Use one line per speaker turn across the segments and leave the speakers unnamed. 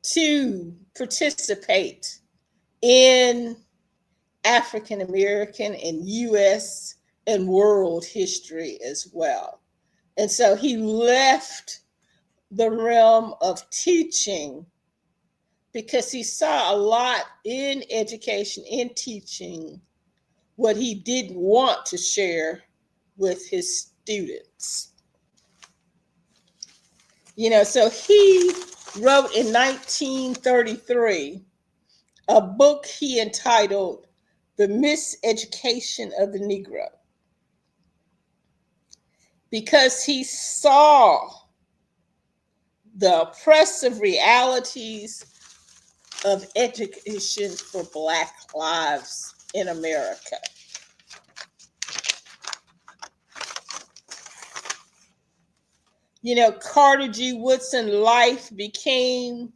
to participate in African American and US and world history as well. And so he left the realm of teaching because he saw a lot in education, in teaching, what he didn't want to share with his students. So he wrote in 1933 a book he entitled The Miseducation of the Negro, because he saw the oppressive realities of education for Black lives in America. Carter G. Woodson life became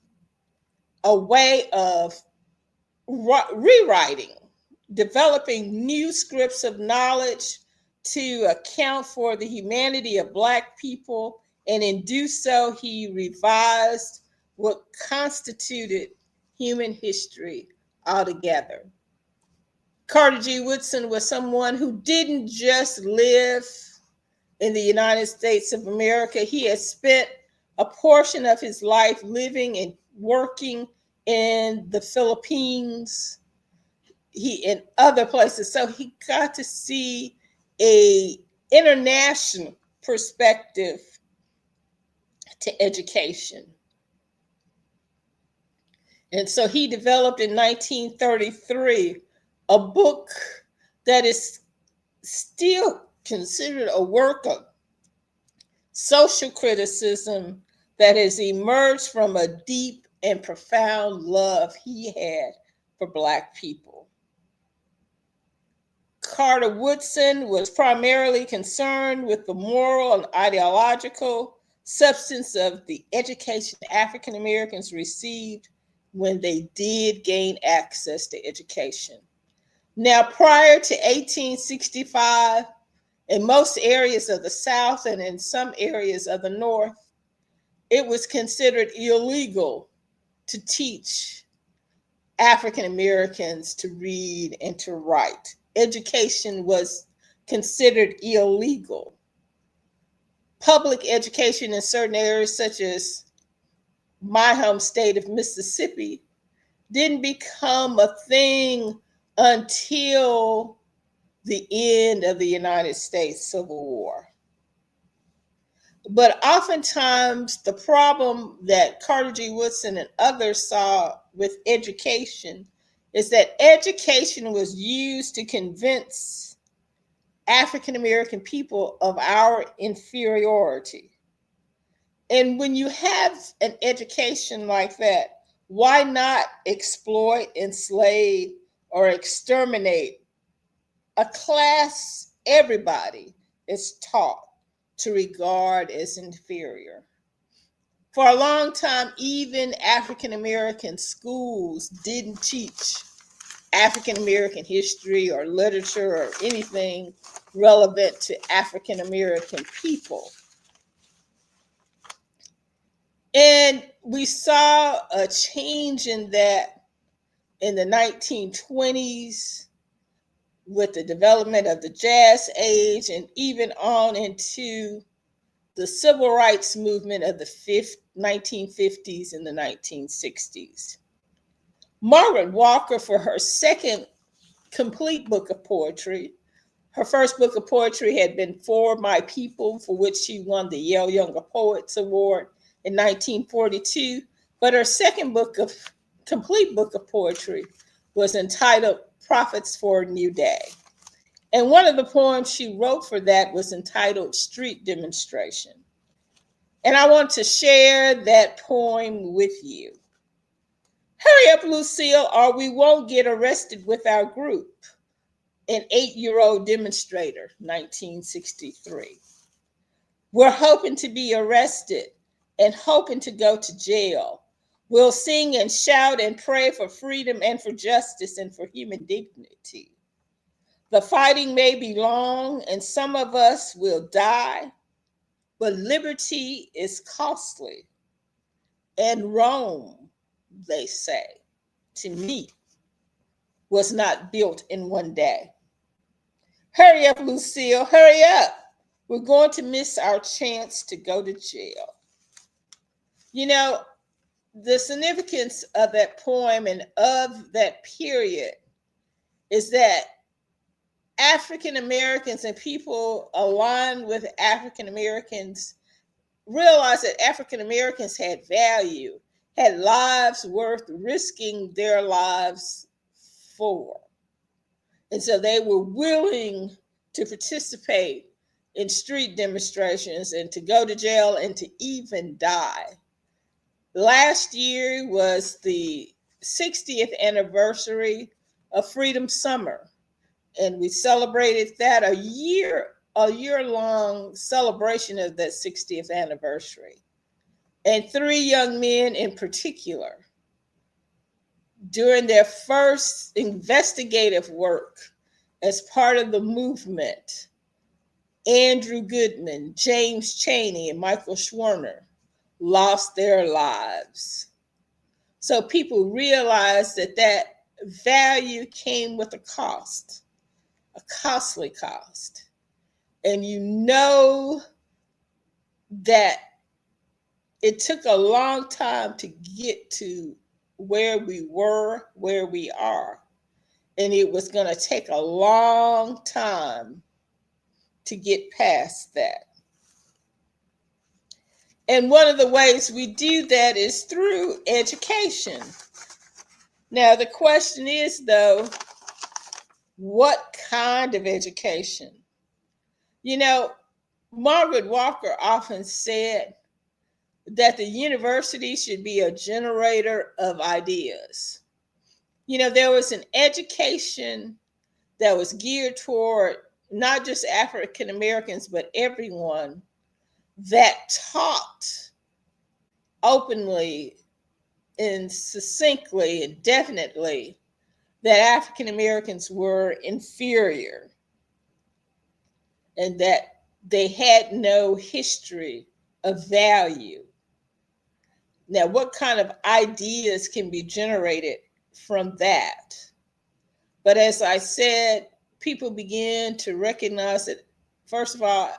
a way of rewriting, developing new scripts of knowledge to account for the humanity of Black people, and in do so, he revised what constituted human history altogether. Carter G. Woodson was someone who didn't just live in the United States of America. He had spent a portion of his life living and working in the Philippines, in other places. So he got to see a international perspective to education. And so he developed in 1933 a book that is still considered a work of social criticism that has emerged from a deep and profound love he had for Black people. Carter Woodson was primarily concerned with the moral and ideological substance of the education African Americans received when they did gain access to education. Now, prior to 1865, in most areas of the South and in some areas of the North, it was considered illegal to teach African Americans to read and to write. Education was considered illegal. Public education in certain areas, such as my home state of Mississippi, didn't become a thing until the end of the United States Civil War. But oftentimes, the problem that Carter G. Woodson and others saw with education is that education was used to convince African American people of our inferiority. And when you have an education like that, why not exploit, enslave, or exterminate a class everybody is taught to regard as inferior? For a long time, even African American schools didn't teach African American history or literature or anything relevant to African American people. And we saw a change in that in the 1920s with the development of the Jazz Age, and even on into the civil rights movement of the 1950s and the 1960s. Margaret Walker, for her second complete book of poetry, her first book of poetry had been For My People, for which she won the Yale Younger Poets Award in 1942. But her second complete book of poetry was entitled Prophets for a New Day. And one of the poems she wrote for that was entitled Street Demonstration. And I want to share that poem with you. Hurry up, Lucille, or we won't get arrested with our group. An 8-year-old demonstrator, 1963. We're hoping to be arrested and hoping to go to jail. We'll sing and shout and pray for freedom and for justice and for human dignity. The fighting may be long and some of us will die, but liberty is costly. And Rome they say, to me, was not built in one day. Hurry up, Lucille, hurry up. We're going to miss our chance to go to jail. You know, the significance of that poem and of that period is that African Americans and people aligned with African Americans realized that African Americans had value, had lives worth risking their lives for. And so they were willing to participate in street demonstrations and to go to jail and to even die. Last year was the 60th anniversary of Freedom Summer, and we celebrated that a year-long celebration of that 60th anniversary. And three young men in particular, during their first investigative work as part of the movement, Andrew Goodman, James Chaney, and Michael Schwerner, lost their lives. So people realized that that value came with a cost, a costly cost. And you know that it took a long time to get to where we were, where we are. And it was going to take a long time to get past that. And one of the ways we do that is through education. Now, the question is, though, what kind of education? You know, Margaret Walker often said that the university should be a generator of ideas. You know, there was an education that was geared toward not just African Americans, but everyone, that taught openly and succinctly and definitely that African Americans were inferior and that they had no history of value. Now, what kind of ideas can be generated from that? But as I said, people began to recognize that, first of all,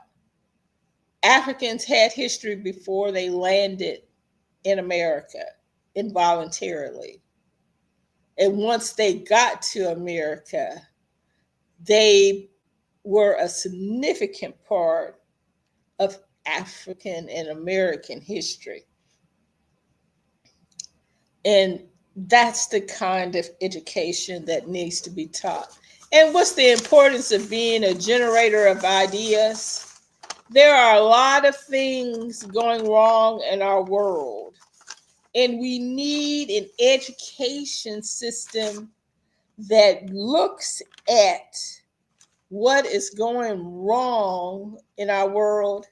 Africans had history before they landed in America involuntarily. And once they got to America, they were a significant part of African and American history. And that's the kind of education that needs to be taught. And what's the importance of being a generator of ideas? There are a lot of things going wrong in our world, and we need an education system that looks at what is going wrong in our world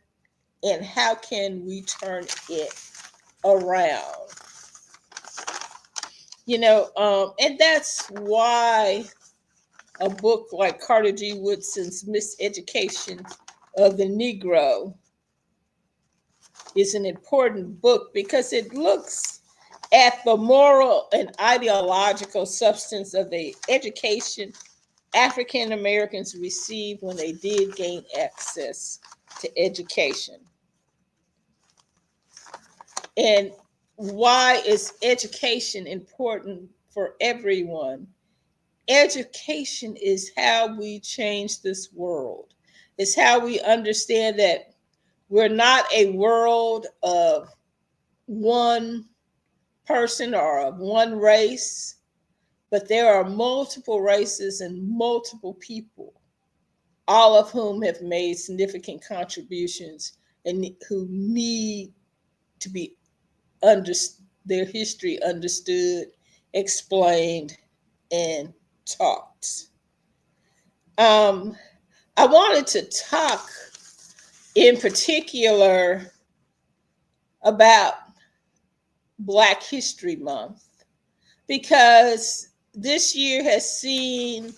and how can we turn it around. You know, and that's why a book like Carter G. Woodson's Miseducation of the Negro is an important book, because it looks at the moral and ideological substance of the education African Americans received when they did gain access to education. And why is education important for everyone? Education is how we change this world. It's how we understand that we're not a world of one person or of one race, but there are multiple races and multiple people, all of whom have made significant contributions and who need to be their history understood, explained, and taught. I wanted to talk in particular about Black History Month, because this year has seen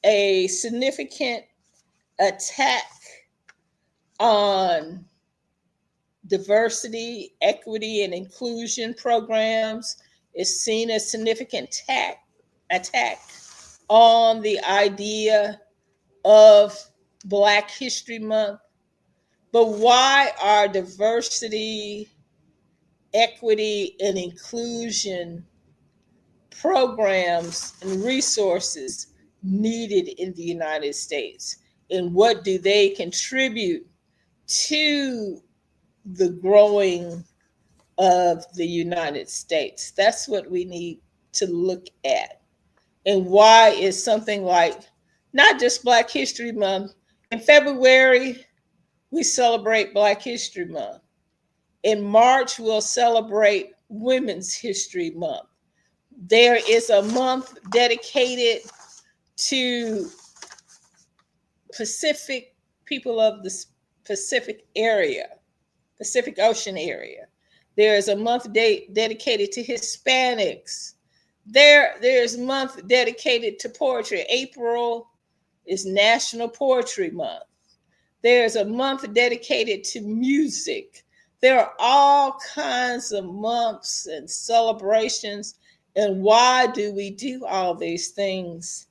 a significant attack on diversity, equity, and inclusion programs is seen as significant attack on the idea of Black History Month. But why are diversity, equity, and inclusion programs and resources needed in the United States? And what do they contribute to the growing of the United States? That's what we need to look at. And why is something like not just Black History Month? In February, we celebrate Black History Month. In March, we'll celebrate Women's History Month. There is a month dedicated to Pacific people of the Pacific area, Pacific Ocean area. There is a month dedicated to Hispanics. There's a month dedicated to poetry. April is National Poetry Month. There's a month dedicated to music. There are all kinds of months and celebrations. And why do we do all these things?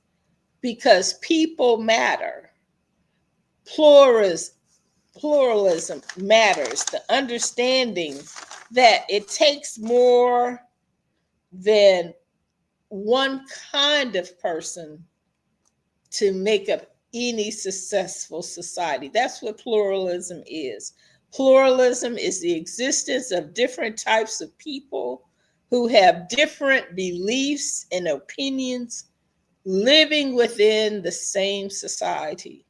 Because people matter. Pluralism matters. The understanding that it takes more than one kind of person to make up any successful society. That's what pluralism is. Pluralism is the existence of different types of people who have different beliefs and opinions living within the same society.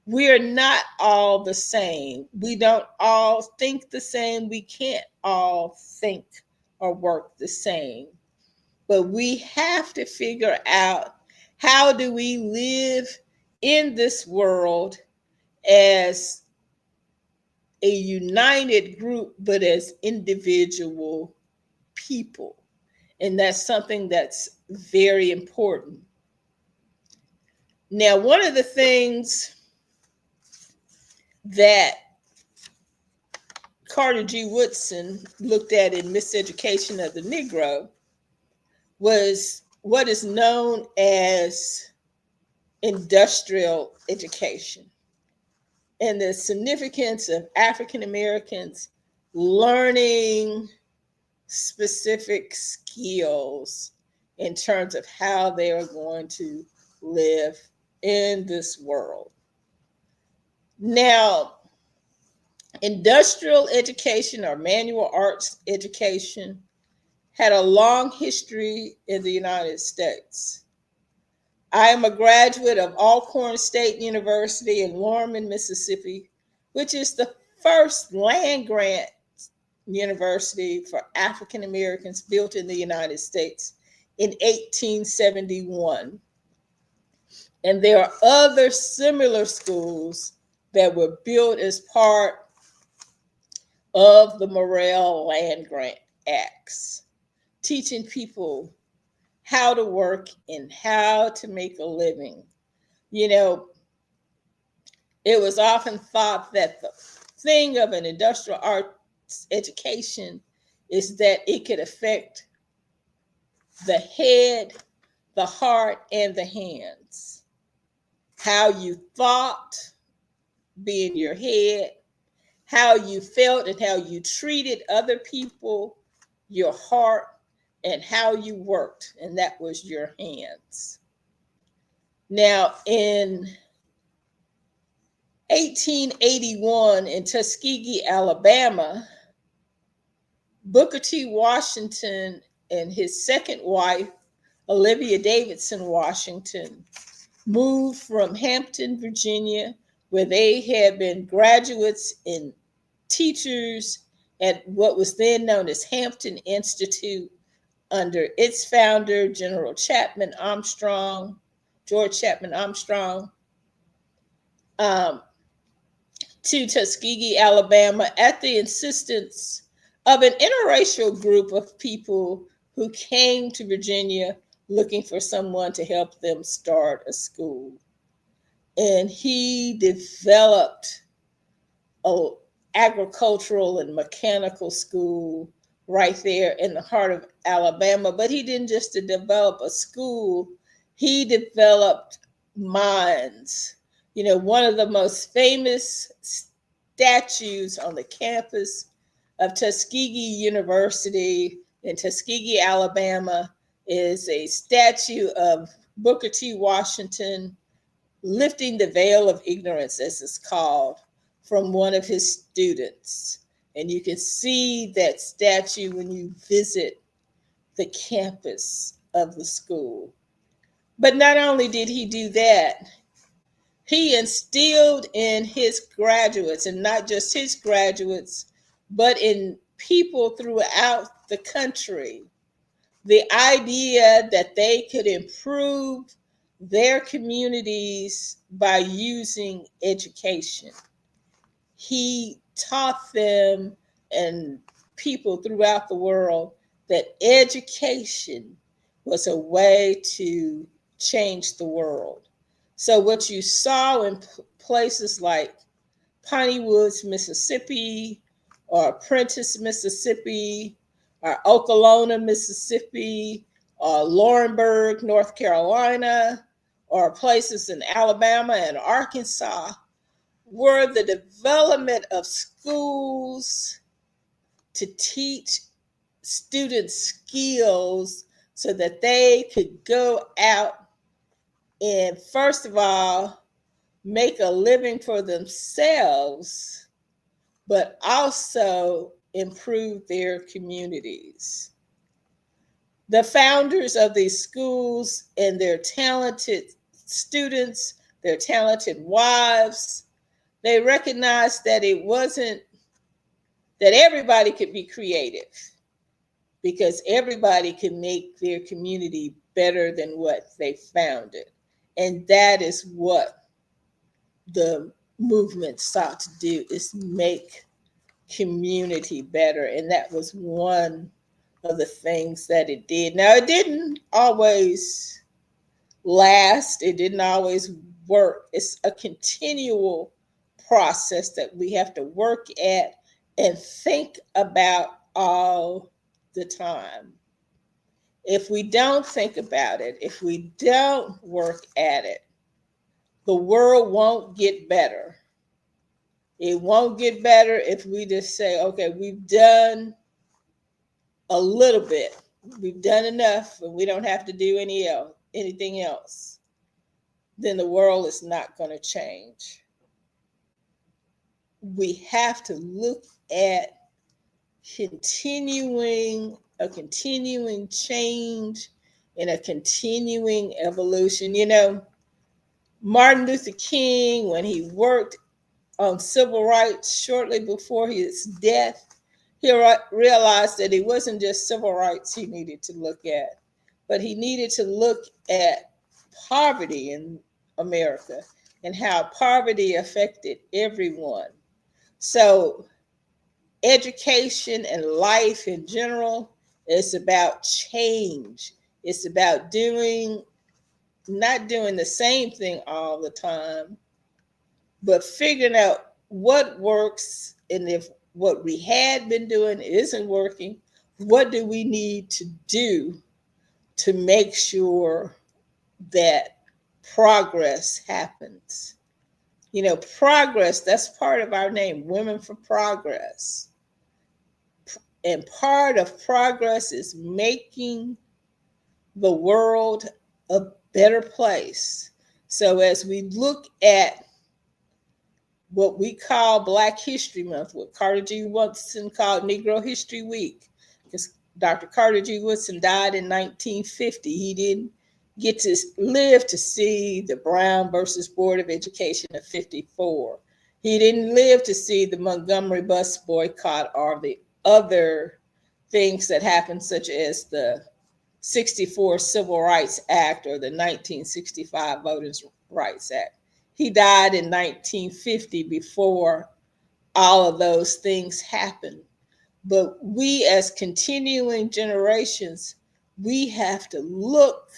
We're not all the same. We don't all think the same. We can't all think or work the same. But we have to figure out, how do we live in this world as a united group, but as individual people? And that's something that's very important. Now, one of the things that Carter G. Woodson looked at in Miseducation of the Negro was what is known as industrial education and the significance of African Americans learning specific skills in terms of how they are going to live in this world. Now, industrial education or manual arts education had a long history in the United States. I am a graduate of Alcorn State University in Lorman, Mississippi, which is the first land grant university for African Americans built in the United States in 1871. And there are other similar schools that were built as part of the Morrell Land Grant Acts, teaching people how to work and how to make a living. You know, it was often thought that the thing of an industrial arts education is that it could affect the head, the heart, and the hands. How you thought, be in your head, how you felt and how you treated other people, your heart, and how you worked, and that was your hands. Now, in 1881 in Tuskegee, Alabama, Booker T. Washington and his second wife, Olivia Davidson Washington, moved from Hampton, Virginia, where they had been graduates and teachers at what was then known as Hampton Institute under its founder, General Chapman Armstrong, George Chapman Armstrong, to Tuskegee, Alabama, at the insistence of an interracial group of people who came to Virginia looking for someone to help them start a school. And he developed an agricultural and mechanical school right there in the heart of Alabama. But he didn't just develop a school, he developed minds. One of the most famous statues on the campus of Tuskegee University in Tuskegee, Alabama, is a statue of Booker T. Washington lifting the veil of ignorance, as it's called, from one of his students. And you can see that statue when you visit the campus of the school. But not only did he do that, he instilled in his graduates, and not just his graduates, but in people throughout the country, the idea that they could improve their communities by using education. He taught them and people throughout the world that education was a way to change the world. So, what you saw in places like Piney Woods, Mississippi, or Prentice, Mississippi, or Okolona, Mississippi, or Laurinburg, North Carolina, or places in Alabama and Arkansas, were the development of schools to teach students skills so that they could go out and, first of all, make a living for themselves, but also improve their communities. The founders of these schools and their talented students, their talented wives, they recognized that it wasn't that everybody could be creative, because everybody can make their community better than what they founded. And that is what the movement sought to do, is make community better. And that was one of the things that it did. Now, it didn't always last. It didn't always work. It's a continual process that we have to work at and think about all the time. If we don't think about it, if we don't work at it, the world won't get better. It won't get better if we just say, okay, we've done a little bit. We've done enough and we don't have to do anything else. Then the world is not going to change. We have to look at a continuing change and a continuing evolution. Martin Luther King, when he worked on civil rights shortly before his death, he realized that it wasn't just civil rights he needed to look at, but he needed to look at poverty in America and how poverty affected everyone. So education and life in general is about change. It's about not doing the same thing all the time, but figuring out what works, and if what we had been doing isn't working, what do we need to do to make sure that progress happens? Progress, that's part of our name, Women for Progress. And part of progress is making the world a better place. So as we look at what we call Black History Month, what Carter G. Woodson called Negro History Week, because Dr. Carter G. Woodson died in 1950. He didn't get to live to see the Brown versus Board of Education of 54. He didn't live to see the Montgomery bus boycott or the other things that happened, such as the 64 Civil Rights Act or the 1965 Voting Rights Act. He died in 1950 before all of those things happened. But we, as continuing generations, we have to look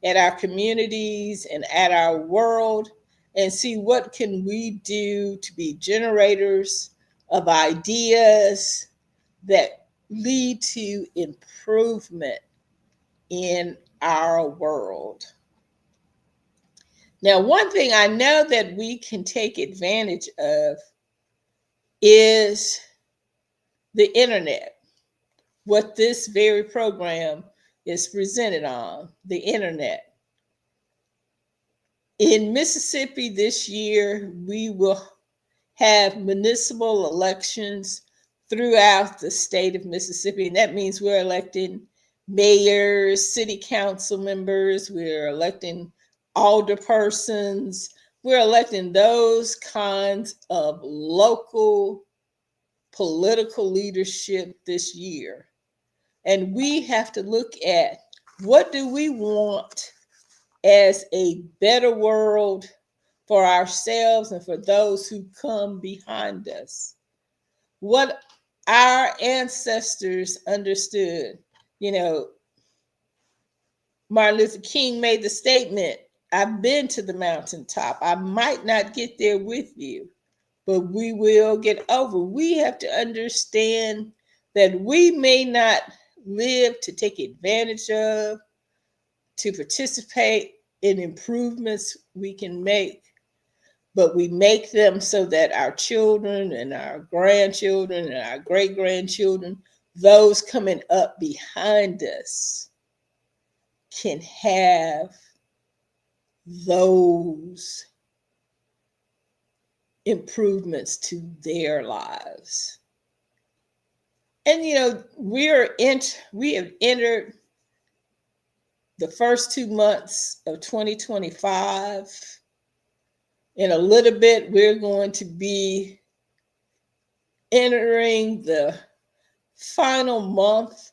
at our communities and at our world and see what can we do to be generators of ideas that lead to improvement in our world. Now, one thing I know that we can take advantage of is the internet, what this very program is presented on, the internet. In Mississippi this year, we will have municipal elections throughout the state of Mississippi. And that means we're electing mayors, city council members, we're electing alderpersons, we're electing those kinds of local political leadership this year. And we have to look at, what do we want as a better world for ourselves and for those who come behind us? What our ancestors understood. You know, Martin Luther King made the statement, I've been to the mountaintop. I might not get there with you, but we will get over. We have to understand that we may not live to take advantage of, to participate in improvements we can make, but we make them so that our children and our grandchildren and our great-grandchildren, those coming up behind us, can have those improvements to their lives. And you know, we have entered the first 2 months of 2025. In a little bit, we're going to be entering the final month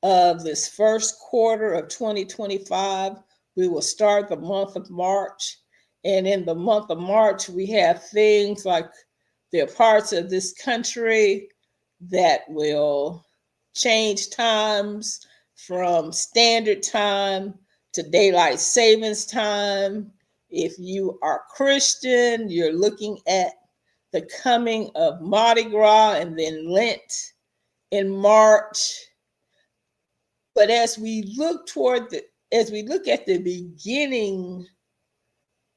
of this first quarter of 2025. We will start the month of March. And in the month of March, we have things like there are parts of this country that will change times from standard time to daylight savings time. If you are Christian, you're looking at the coming of Mardi Gras and then Lent in March. But as we look at the beginning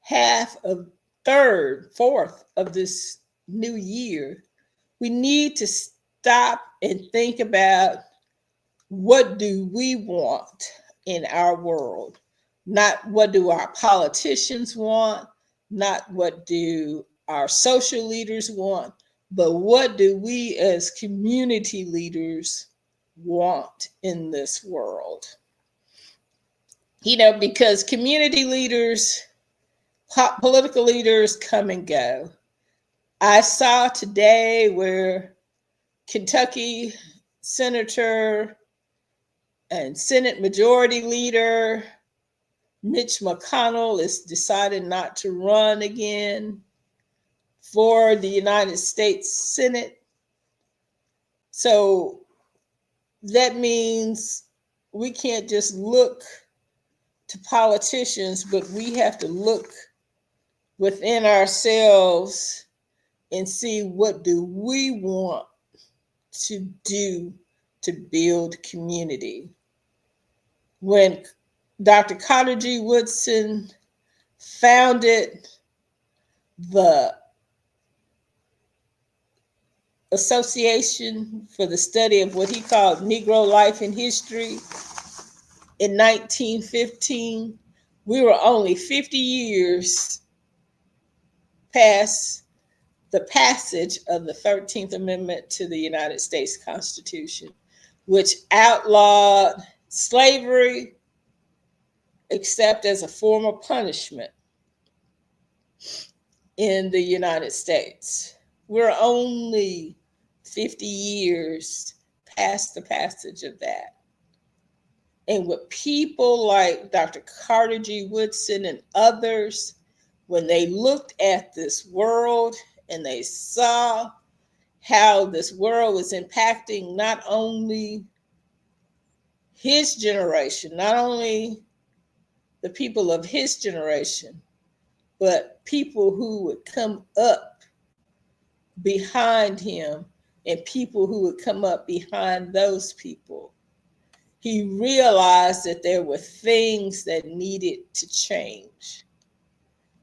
half of fourth of this new year, we need to stop and think about, what do we want in our world? Not what do our politicians want, not what do our social leaders want, but what do we as community leaders want in this world? You know, because community leaders, political leaders come and go. I saw today where Kentucky Senator and Senate Majority Leader Mitch McConnell is decided not to run again for the United States Senate. So that means we can't just look to politicians, but we have to look within ourselves and see, what do we want to do to build community. When Dr. Carter G. Woodson founded the Association for the Study of what he called Negro Life and History in 1915, we were only 50 years past the passage of the 13th Amendment to the United States Constitution, which outlawed slavery except as a form of punishment in the United States. We're only 50 years past the passage of that. And with people like Dr. Carter G. Woodson and others, when they looked at this world and they saw how this world was impacting not only his generation, not only the people of his generation, but people who would come up behind him, and people who would come up behind those people, he realized that there were things that needed to change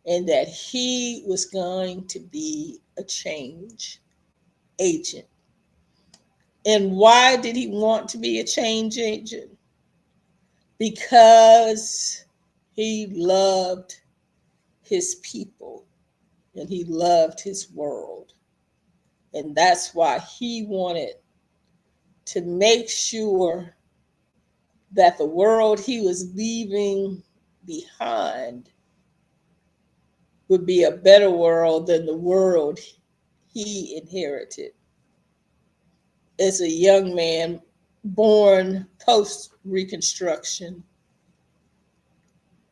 and that he was going to be a change agent. And why did he want to be a change agent? Because he loved his people and he loved his world. And that's why he wanted to make sure that the world he was leaving behind would be a better world than the world he inherited. As a young man born post-Reconstruction,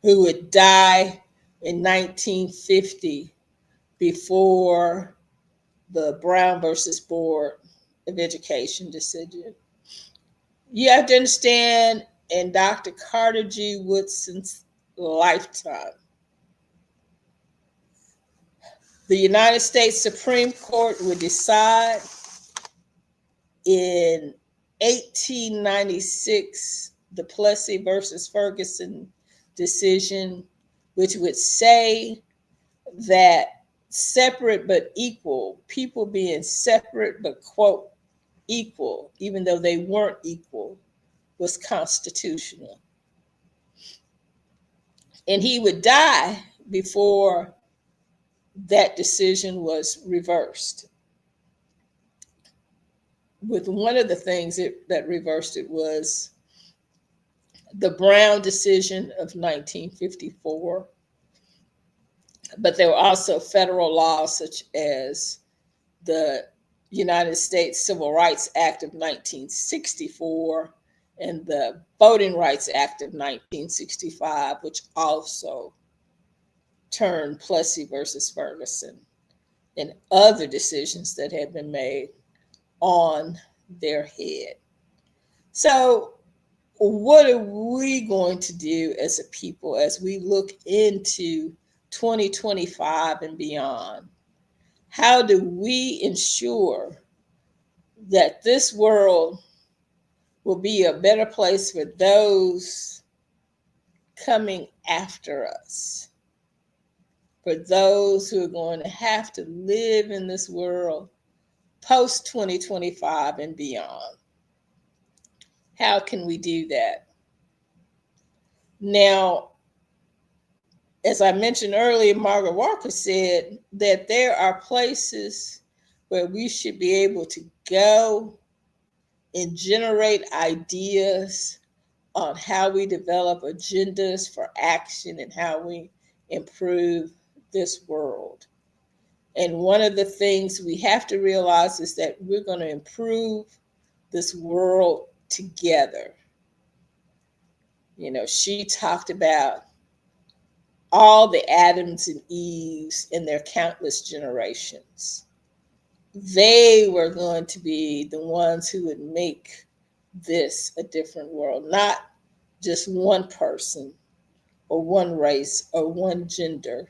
who would die in 1950 before the Brown versus Board of Education decision. You have to understand, in Dr. Carter G. Woodson's lifetime, the United States Supreme Court would decide in 1896 the Plessy versus Ferguson decision, which would say that separate but equal, people being separate but, quote, equal, even though they weren't equal, was constitutional. And he would die before that decision was reversed. With one of the things that reversed it was the Brown decision of 1954. But there were also federal laws such as the United States Civil Rights Act of 1964 and the Voting Rights Act of 1965, which also turned Plessy versus Ferguson and other decisions that had been made on their head. So what are we going to do as a people as we look into 2025 and beyond? How do we ensure that this world will be a better place for those coming after us, for those who are going to have to live in this world post 2025 and beyond? How can we do that? Now, as I mentioned earlier, Margaret Walker said that there are places where we should be able to go and generate ideas on how we develop agendas for action and how we improve this world. And one of the things we have to realize is that we're going to improve this world together. You know, she talked about all the Adams and Eves in their countless generations. They were going to be the ones who would make this a different world, not just one person or one race or one gender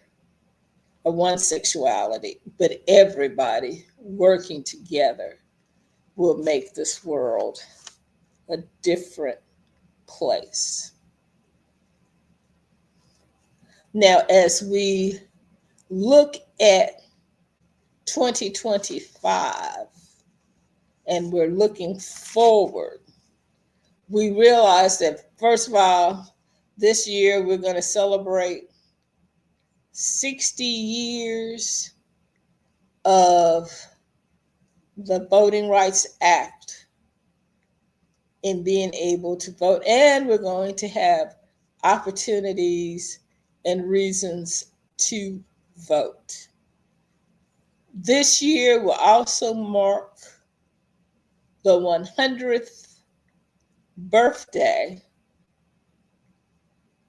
or one sexuality, but everybody working together will make this world a different place. Now, as we look at 2025 and we're looking forward, we realize that, first of all, this year we're going to celebrate 60 years of the Voting Rights Act in being able to vote, and we're going to have opportunities and reasons to vote. This year will also mark the 100th birthday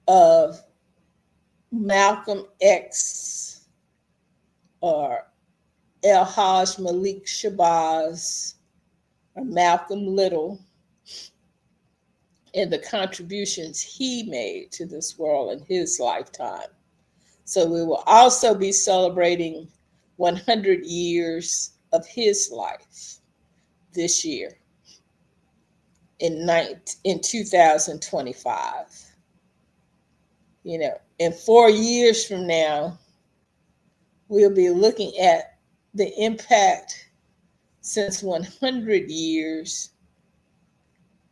of Malcolm X, or El-Hajj Malik Shabazz, or Malcolm Little, and the contributions he made to this world in his lifetime. So we will also be celebrating 100 years of his life. this year in 2025. In 4 years from now, we'll be looking at the impact since 100 years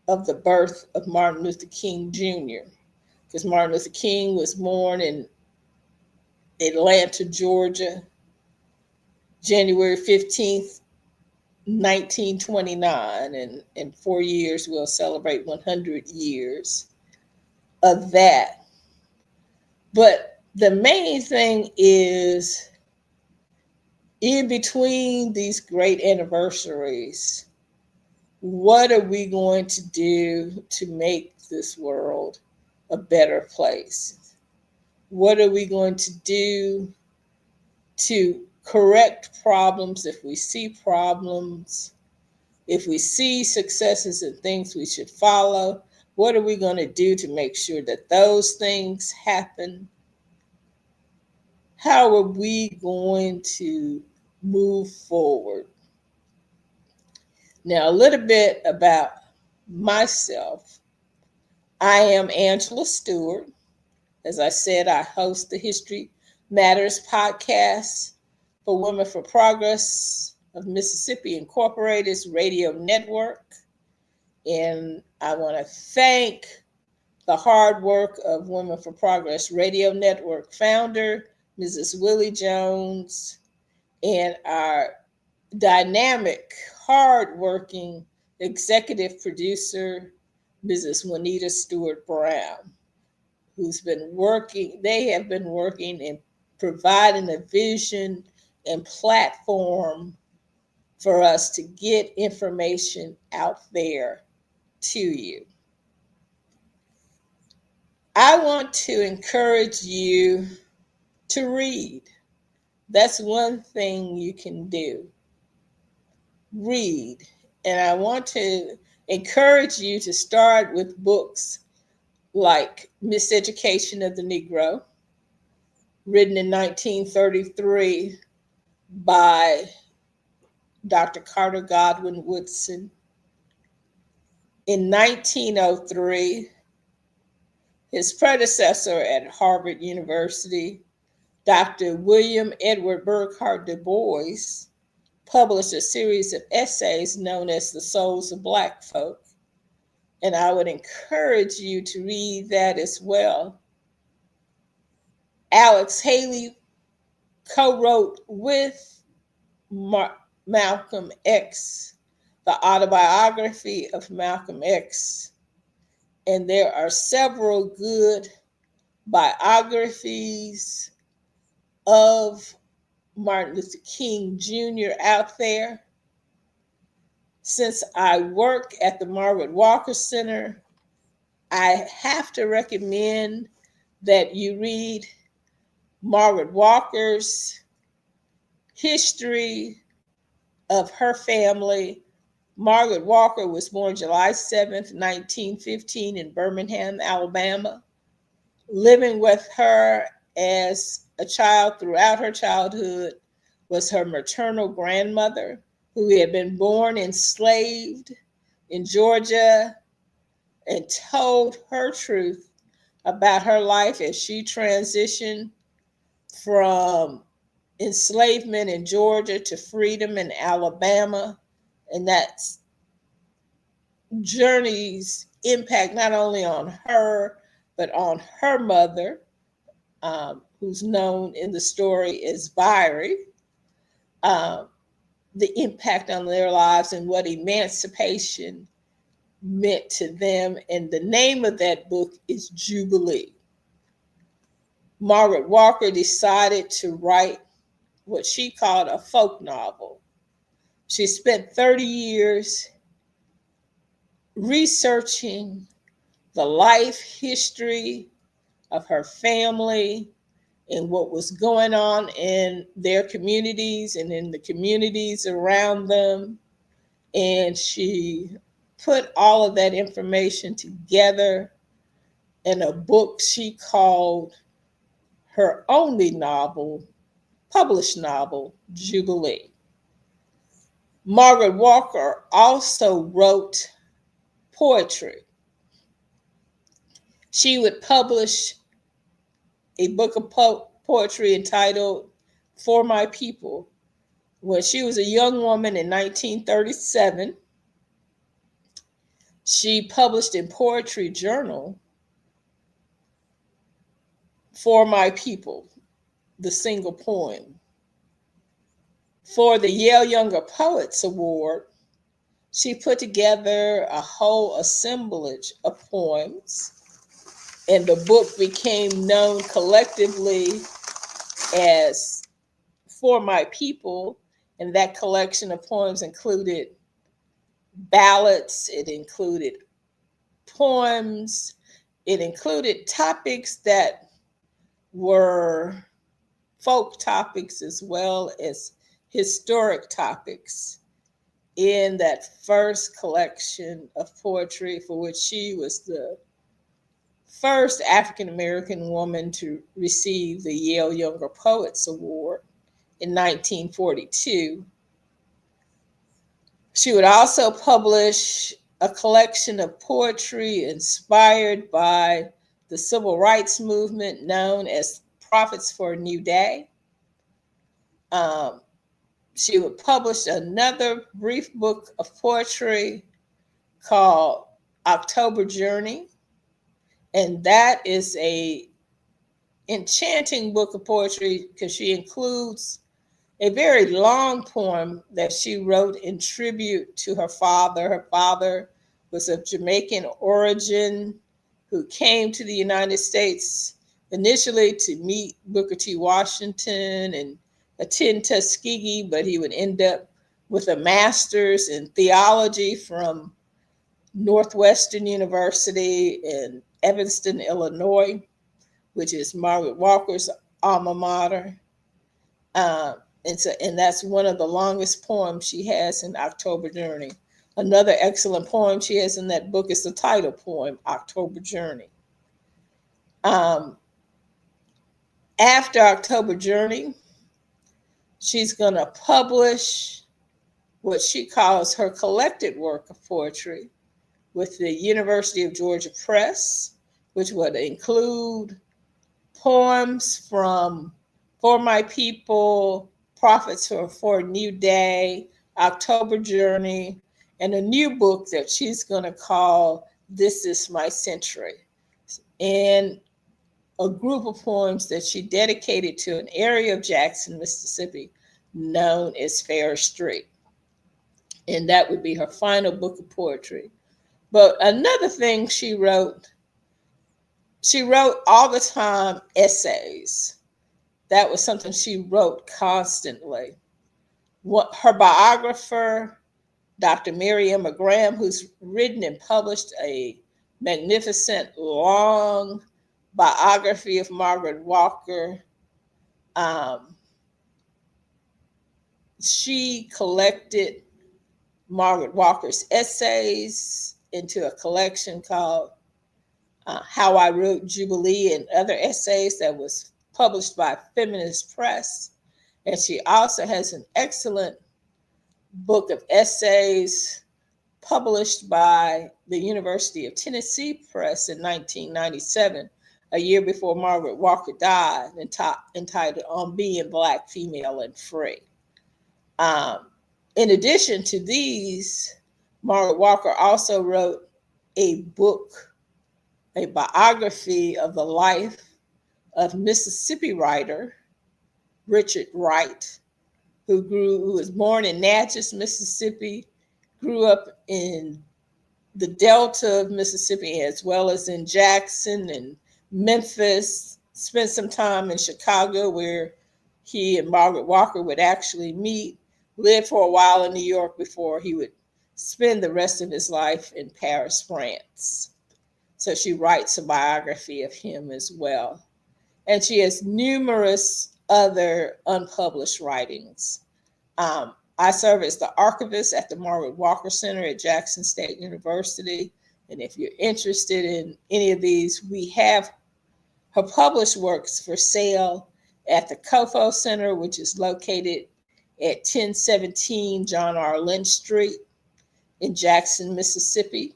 of the birth of Martin Luther King Jr. Because Martin Luther King was born in Atlanta, Georgia, January 15th, 1929. And in 4 years, we'll celebrate 100 years of that. But the main thing is, in between these great anniversaries, what are we going to do to make this world a better place? What are we going to do to correct problems if we see problems? If we see successes and things we should follow, what are we going to do to make sure that those things happen? How are we going to move forward? Now, a little bit about myself. I am Angela Stewart. As I said, I host the History Matters podcast for Women for Progress of Mississippi Incorporated's radio network. And I want to thank the hard work of Women for Progress Radio Network founder, Mrs. Willie Jones, and our dynamic, hardworking executive producer, Mrs. Juanita Stewart Brown, who's been working. They have been working in providing a vision and platform for us to get information out there to you. I want to encourage you to read. That's one thing you can do. Read. And I want to encourage you to start with books like Miseducation of the Negro, written in 1933 by Dr. Carter Godwin Woodson. In 1903, his predecessor at Harvard University, Dr. William Edward Burghardt Du Bois, published a series of essays known as The Souls of Black Folk. And I would encourage you to read that as well. Alex Haley co-wrote with Malcolm X the autobiography of Malcolm X. And there are several good biographies of Martin Luther King Jr. out there. Since I work at the Margaret Walker Center, I have to recommend that you read Margaret Walker's history of her family. Margaret Walker was born July 7th, 1915 in Birmingham, Alabama. Living with her as a child throughout her childhood was her maternal grandmother, who had been born enslaved in Georgia, and told her truth about her life as she transitioned from enslavement in Georgia to freedom in Alabama. And that journey's impact not only on her, but on her mother, who's known in the story as Viry, the impact on their lives and what emancipation meant to them. And the name of that book is Jubilee. Margaret Walker decided to write what she called a folk novel. She spent 30 years researching the life history of her family and what was going on in their communities and in the communities around them. And she put all of that information together in a book she called her only novel, published novel, Jubilee. Margaret Walker also wrote poetry. She would publish a book of poetry entitled For My People. When she was a young woman in 1937, she published in Poetry Journal For My People, the single poem. For the Yale Younger Poets Award, she put together a whole assemblage of poems, and the book became known collectively as For My People. And that collection of poems included ballads, it included poems, it included topics that were folk topics as well as historic topics in that first collection of poetry, for which she was the first African American woman to receive the Yale Younger Poets Award in 1942. She would also publish a collection of poetry inspired by the civil rights movement known as Prophets for a New Day. She would publish another brief book of poetry called October Journey, and that is a enchanting book of poetry because she includes a very long poem that she wrote in tribute to her father. Her father was of Jamaican origin who came to the United States initially to meet Booker T. Washington and attend Tuskegee, but he would end up with a master's in theology from Northwestern University in Evanston, Illinois, which is Margaret Walker's alma mater. And that's one of the longest poems she has in October Journey. Another excellent poem she has in that book is the title poem, October Journey. After October Journey, she's going to publish what she calls her collected work of poetry with the University of Georgia Press, which would include poems from For My People, Prophets for a New Day, October Journey, and a new book that she's going to call This Is My Century, and a group of poems that she dedicated to an area of Jackson, Mississippi, known as Fair Street. And that would be her final book of poetry. But another thing she wrote all the time essays. That was something she wrote constantly. Her biographer, Dr. Mary Emma Graham, who's written and published a magnificent long biography of Margaret Walker, she collected Margaret Walker's essays into a collection called How I Wrote Jubilee and Other Essays that was published by Feminist Press. And she also has an excellent book of essays published by the University of Tennessee Press in 1997, a year before Margaret Walker died, entitled On Being Black, Female, and Free. In addition to these, Margaret Walker also wrote a book, a biography of the life of Mississippi writer Richard Wright, who was born in Natchez, Mississippi, grew up in the Delta of Mississippi, as well as in Jackson and Memphis, spent some time in Chicago where he and Margaret Walker would actually meet, lived for a while in New York before he would spend the rest of his life in Paris, France. So she writes a biography of him as well. And she has numerous other unpublished writings. I serve as the archivist at the Margaret Walker Center at Jackson State University. And if you're interested in any of these, we have her published works for sale at the COFO Center, which is located at 1017 John R. Lynch Street in Jackson, Mississippi.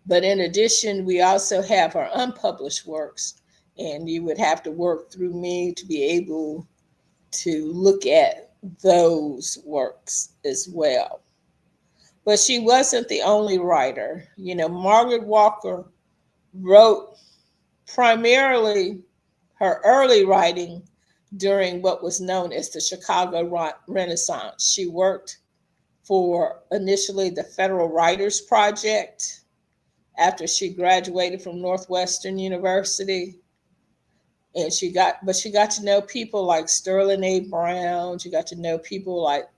But in addition, we also have our unpublished works, and you would have to work through me to be able to look at those works as well. But she wasn't the only writer. Margaret Walker wrote primarily her early writing during what was known as the Chicago Renaissance. She worked for initially the Federal Writers Project after she graduated from Northwestern University. And she got to know people like Sterling A. Brown. She got to know people like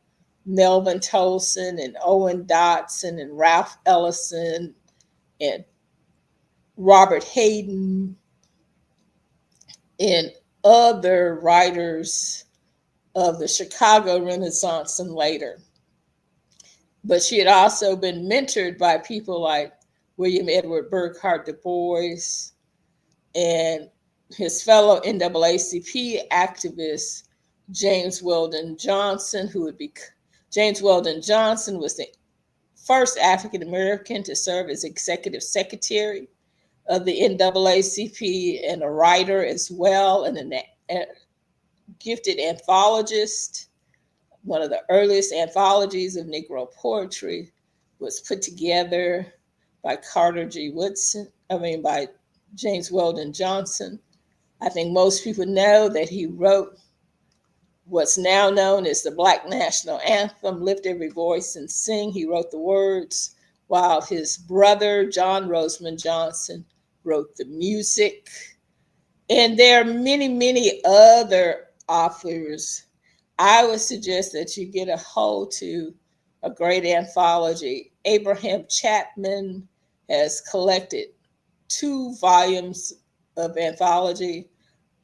Melvin Tolson and Owen Dotson and Ralph Ellison and Robert Hayden and other writers of the Chicago Renaissance and later. But she had also been mentored by people like William Edward Burghardt Du Bois and his fellow NAACP activist, James Weldon Johnson, James Weldon Johnson was the first African American to serve as executive secretary of the NAACP and a writer as well, and a gifted anthologist. One of the earliest anthologies of Negro poetry was put together by by James Weldon Johnson. I think most people know that he wrote what's now known as the Black National Anthem, Lift Every Voice and Sing. He wrote the words, while his brother, John Rosamond Johnson, wrote the music. And there are many, many other authors. I would suggest that you get a hold to a great anthology. Abraham Chapman has collected 2 volumes of anthology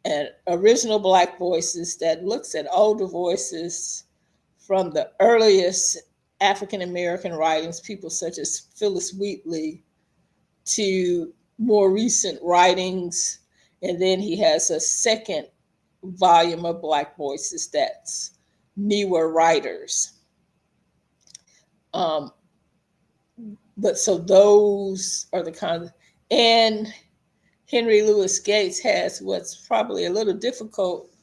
and Original Black Voices that looks at older voices from the earliest African American writings, people such as Phyllis Wheatley, to more recent writings. And then he has a second volume of Black Voices that's newer writers. But so those are the kinds. And Henry Louis Gates has what's probably a little difficult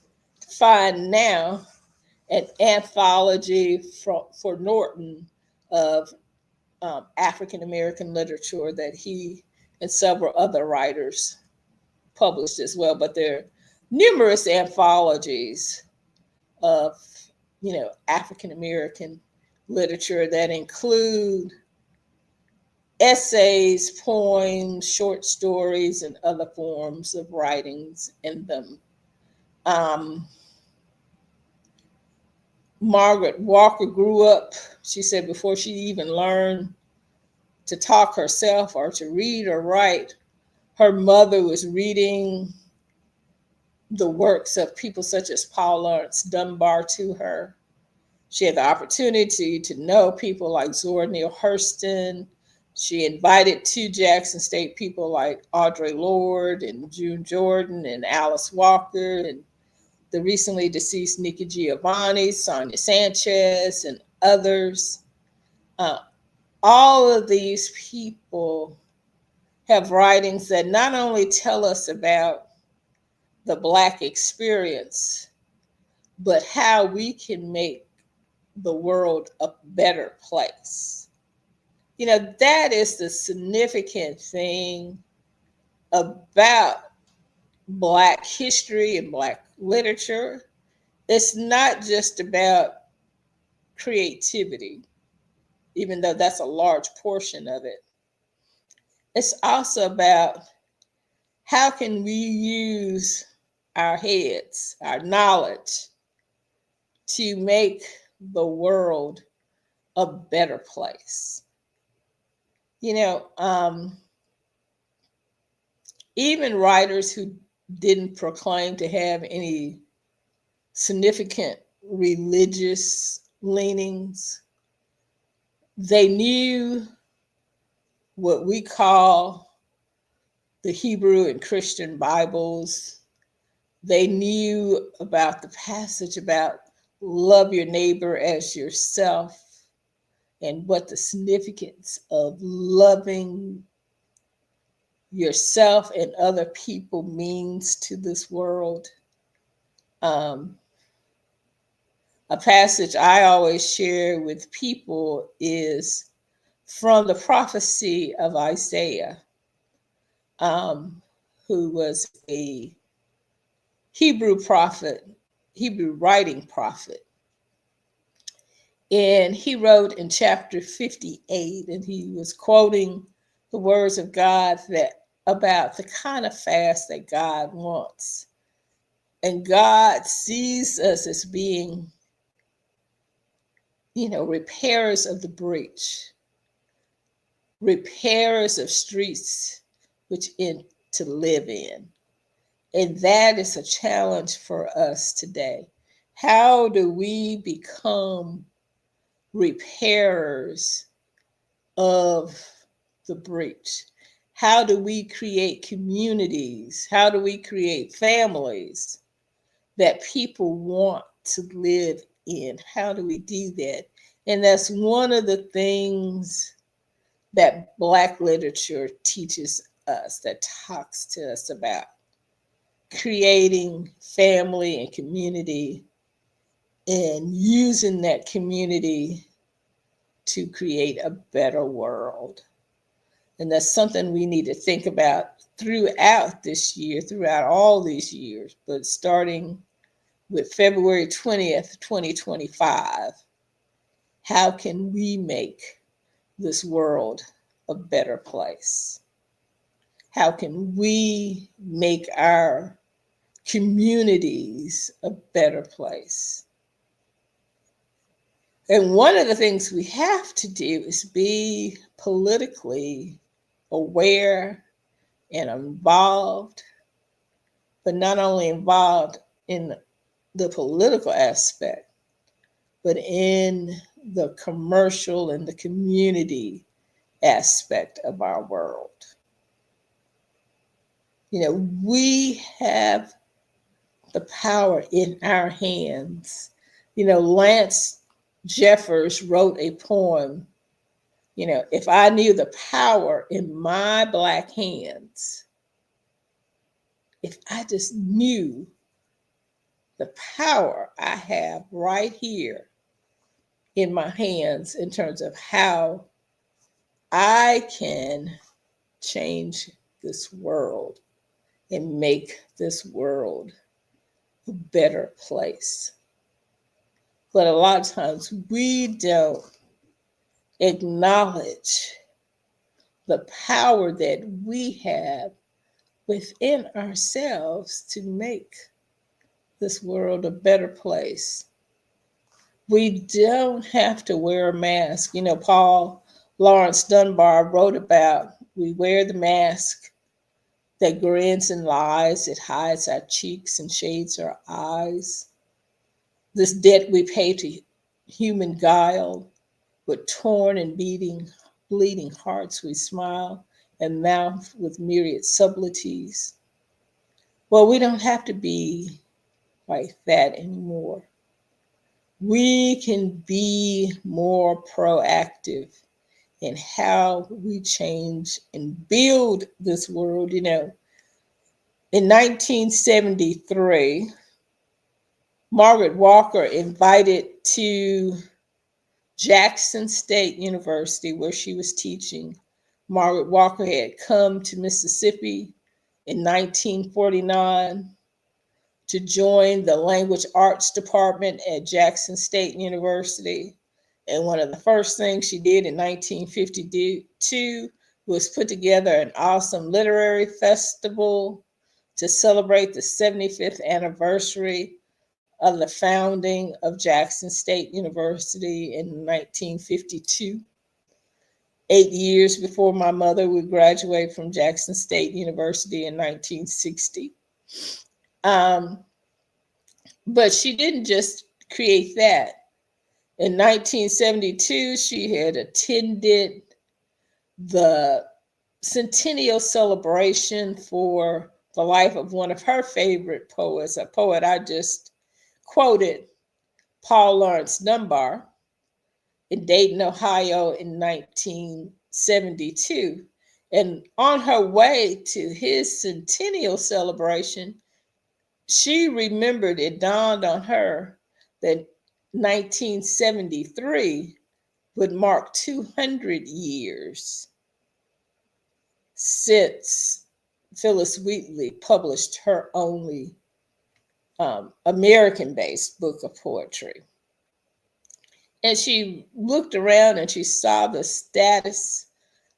to find now, an anthology for Norton of African American literature that he and several other writers published as well. But there are numerous anthologies of African American literature that include essays, poems, short stories, and other forms of writings in them. Margaret Walker grew up, she said, before she even learned to talk herself or to read or write. Her mother was reading the works of people such as Paul Laurence Dunbar to her. She had the opportunity to know people like Zora Neale Hurston. She invited to Jackson State people like Audre Lorde and June Jordan and Alice Walker and the recently deceased Nikki Giovanni, Sonia Sanchez, and others. All of these people have writings that not only tell us about the Black experience, but how we can make the world a better place. That is the significant thing about Black history and Black literature. It's not just about creativity, even though that's a large portion of it. It's also about how can we use our heads, our knowledge, to make the world a better place. Even writers who didn't proclaim to have any significant religious leanings, they knew what we call the Hebrew and Christian Bibles. They knew about the passage about love your neighbor as yourself, and what the significance of loving yourself and other people means to this world. Um, a passage I always share with people is from the prophecy of Isaiah, who was a Hebrew prophet, Hebrew writing prophet. And he wrote in chapter 58, and he was quoting the words of God that about the kind of fast that God wants. And God sees us as being, repairers of the breach, repairers of streets which in to live in. And that is a challenge for us today. How do we become repairers of the breach? How do we create communities? How do we create families that people want to live in? How do we do that? And that's one of the things that Black literature teaches us, that talks to us about creating family and community and using that community to create a better world. And that's something we need to think about throughout this year, throughout all these years, but starting with February 20th, 2025, how can we make this world a better place? How can we make our communities a better place? And one of the things we have to do is be politically aware and involved, but not only involved in the political aspect, but in the commercial and the community aspect of our world. We have the power in our hands. Lance Jeffers wrote a poem, if I knew the power in my Black hands, if I just knew the power I have right here in my hands in terms of how I can change this world and make this world a better place. But a lot of times we don't acknowledge the power that we have within ourselves to make this world a better place. We don't have to wear a mask. Paul Lawrence Dunbar wrote about, we wear the mask that grins and lies, it hides our cheeks and shades our eyes. This debt we pay to human guile, with torn and bleeding hearts we smile, and mouth with myriad subtleties. Well, we don't have to be like that anymore. We can be more proactive in how we change and build this world. In 1973, Margaret Walker invited to Jackson State University, where she was teaching. Margaret Walker had come to Mississippi in 1949 to join the language arts department at Jackson State University. And one of the first things she did in 1952 was put together an awesome literary festival to celebrate the 75th anniversary of the founding of Jackson State University in 1952. 8 years before my mother would graduate from Jackson State University in 1960. But she didn't just create that. In 1972, she had attended the centennial celebration for the life of one of her favorite poets, a poet I just quoted, Paul Laurence Dunbar in Dayton, Ohio in 1972. And on her way to his centennial celebration, she remembered, it dawned on her that 1973 would mark 200 years since Phyllis Wheatley published her only American-based book of poetry. And she looked around and she saw the status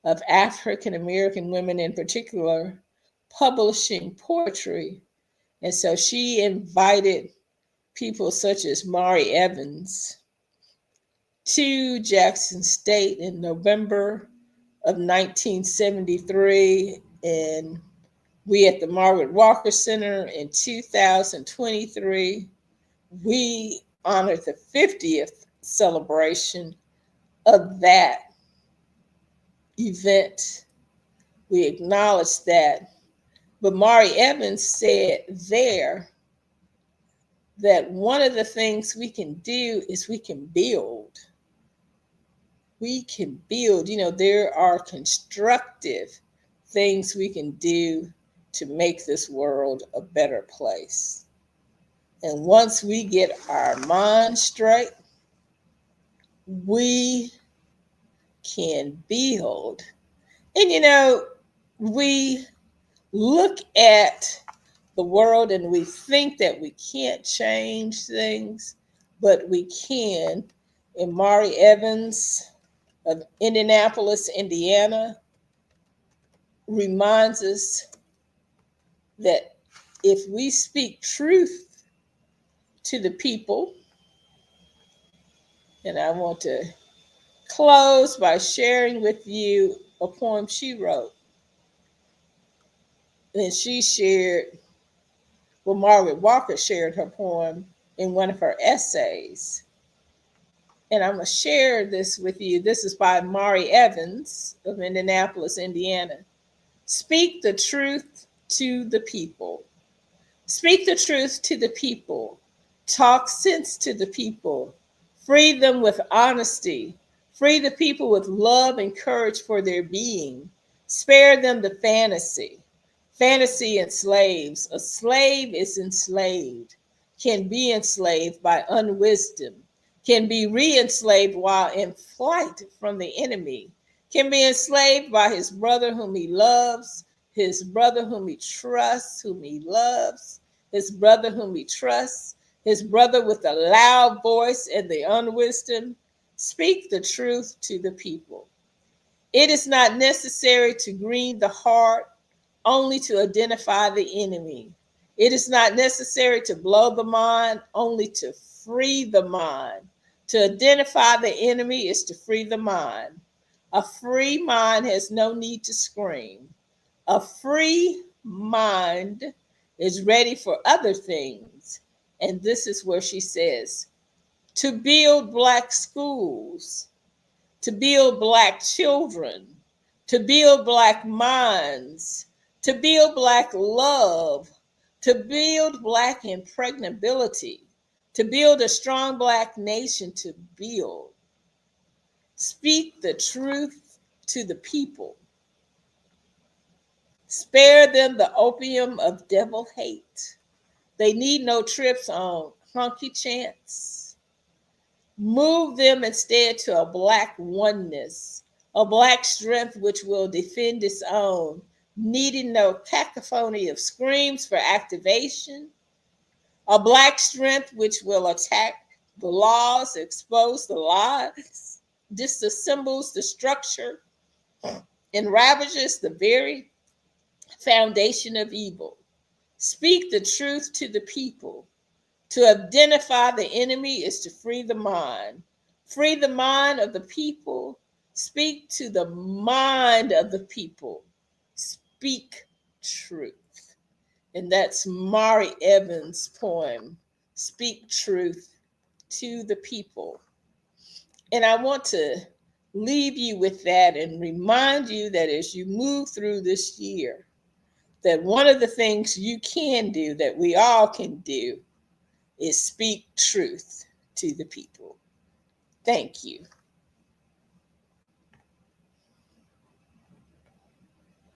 of African American women in particular publishing poetry. And so she invited people such as Mari Evans to Jackson State in November of 1973. And we at the Margaret Walker Center in 2023, we honored the 50th celebration of that event. We acknowledged that. But Mari Evans said there that one of the things we can do is we can build. We can build. You know, there are constructive things we can do to make this world a better place. And once we get our mind straight, we can build. And you know, we look at the world and we think that we can't change things, but we can. And Mari Evans of Indianapolis, Indiana, reminds us that if we speak truth to the people, and I want to close by sharing with you a poem she wrote. And she shared, well, Margaret Walker shared her poem in one of her essays. And I'm going to share this with you. This is by Mari Evans of Indianapolis, Indiana. Speak the truth to the people. Speak the truth to the people. Talk sense to the people. Free them with honesty. Free the people with love and courage for their being. Spare them the fantasy. Fantasy enslaves. A slave is enslaved, can be enslaved by unwisdom, can be re-enslaved while in flight from the enemy, can be enslaved by his brother whom he loves, his brother whom he trusts, whom he loves, his brother whom he trusts, his brother with the loud voice and the unwisdom. Speak the truth to the people. It is not necessary to green the heart, only to identify the enemy. It is not necessary to blow the mind, only to free the mind. To identify the enemy is to free the mind. A free mind has no need to scream. A free mind is ready for other things. And this is where she says, to build Black schools, to build Black children, to build Black minds, to build Black love, to build Black impregnability, to build a strong Black nation, to build. Speak the truth to the people. Spare them the opium of devil hate. They need no trips on hunky chance. Move them instead to a Black oneness, a Black strength which will defend its own, needing no cacophony of screams for activation, a Black strength which will attack the laws, expose the lies, disassembles the structure, and ravages the very foundation of evil. Speak the truth to the people. To identify the enemy is to free the mind. Free the mind of the people. Speak to the mind of the people. Speak truth. And that's Mari Evans' poem, Speak Truth to the People. And I want to leave you with that and remind you that as you move through this year, that one of the things you can do, that we all can do, is speak truth to the people. Thank you.